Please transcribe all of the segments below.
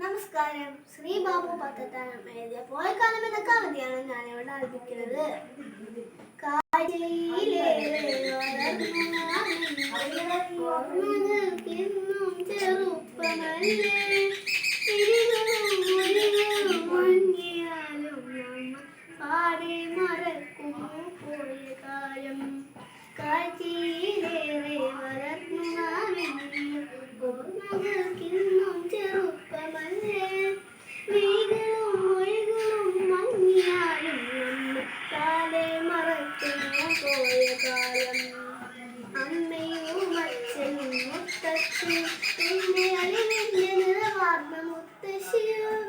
നമസ്കാരം. ശ്രീ ബാബു പത്തത്താനം എഴുതിയ പോയക്കാലം എന്ന കവിതയാണ് ഞാനിവിടെ ആലപിക്കുന്നത്. അമ്മയും അച്ഛനും മുത്തശ്ശിയും എന്റെ അലിവിന്റെ നിറവാർന്ന മുത്തശ്ശിയും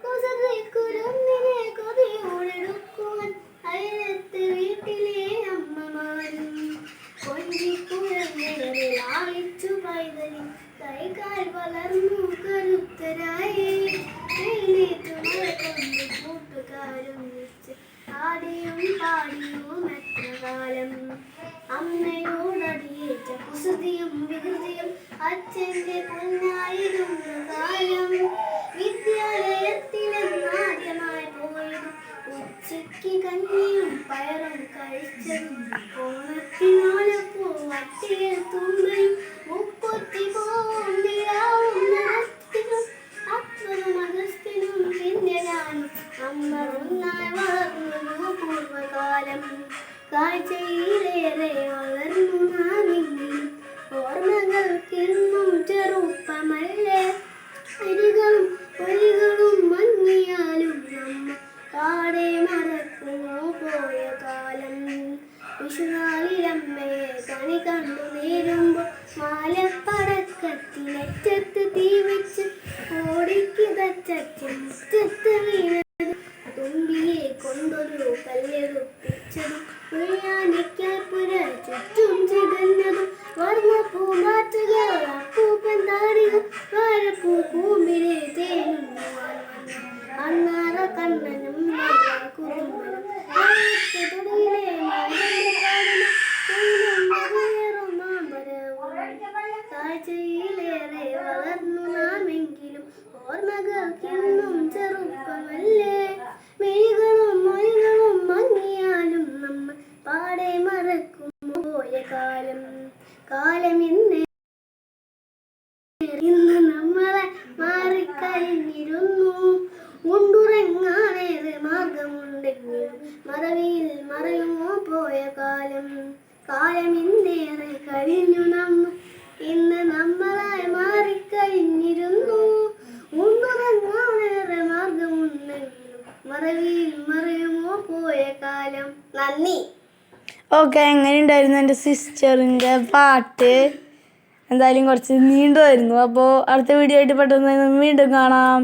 കുസൃതിക്കുരുന്നിനെ കൊതിയോടെടുക്കുവാൻ അയലത്ത് വീട്ടിലെ അമ്മമാരും കൊഞ്ചിക്കുഴഞ്ഞവരെ ലാളിച്ചു പൈതലിൽ കൈകാൽ വളർന്നു കരുത്തരായി എഴുന്നേറ്റു നടക്കുന്നു കൂട്ടുകാരും ആടിയും പാടിയും എത്ര കാലം അമ്മയോടടിയേറ്റ കുസൃതിയും വികൃതിയും അച്ഛന്റെ പൊന്നായിരുന്നു കാലം വിദ്യാലയത്തിലെന്നാദ്യമായി പോയതും ഉച്ചയ്ക്ക് കഞ്ഞിയും പയറും കഴിച്ചതും ഓണത്തിനോലപ്പൂ വട്ടിയിൽ തുമ്പയും മുപ്പൊത്തി പോവും നിലാവും നടത്തിനും അപ്പനും അഗസ്തിനും പിന്നെ ഞാനും അമ്മ ഒന്നായി വളർന്നു പൂർവ്വകാലം കാഴ്ചയിലേറെ വളർന്നു നാമെങ്കിലും ഓർമ്മകൾക്കെന്നും ചെറുപ്പമല്ലേ അരികളും ഒലികളും മങ്ങിയാലും നമ്മ പാടെ മറക്കുമോ പോയ കാലം വിഷുനാളിലമ്മയെ കണി കണ്ടു നേരുമ്പോൾ മാലപ്പടക്കത്തിനറ്റത്ത് തീ വെച്ച് ഓടിക്കിതച്ചു മുറ്റത്ത് വീണത് തുമ്പിയെ കൊണ്ടൊരു കല്ലെറുപ്പിച്ചതും ഉയ്യാനിക്കാപ്പുര ചുറ്റും ചിതഞ്ഞതും വർണ്ണ പൂമാറ്റുകൾ അപ്പൂപ്പൻ താടികൾ വാരപ്പൂ കൂമ്പിലെ തേനുന്നു അന്നാറ കണ്ണനും കുറുമ്പനും തൊടിയിലെ കാഴ്ചയിലേറെ വളർന്നു നാമെങ്കിലും ഓർമ്മകൾക്കെന്നും ചെറുപ്പമല്ലേ മെയ്കളും മൊഴികളും മങ്ങിയാലും നമ്മൾ പാടെ മറക്കും പോയ കാലം കാലം ഇന്ന് നമ്മളെ മാറിക്കഴിഞ്ഞിരുന്നു ഉണ്ടുറങ്ങാനേറെ മാർഗമുണ്ടെങ്കിലും മറവിയിൽ മറയുമോ പോയ കാലം കാലം ഇന്നേറെ കഴിഞ്ഞു നമ്മ ഇന്ന് നമ്മളായി മാറിക്കഴിഞ്ഞിരുന്നു ഉണ്ടുറങ്ങാനേറെ മാർഗമുണ്ടെങ്കിലും മറവിയിൽ മറയുമോ പോയ കാലം. നന്ദി. ഓക്കെ, എങ്ങനെയുണ്ടായിരുന്നു എൻ്റെ സിസ്റ്ററിൻ്റെ പാട്ട്? എന്തായാലും കുറച്ച് നീണ്ടുമായിരുന്നു. അപ്പോൾ അടുത്ത വീഡിയോ ആയിട്ട് പെട്ടെന്ന് വീണ്ടും കാണാം.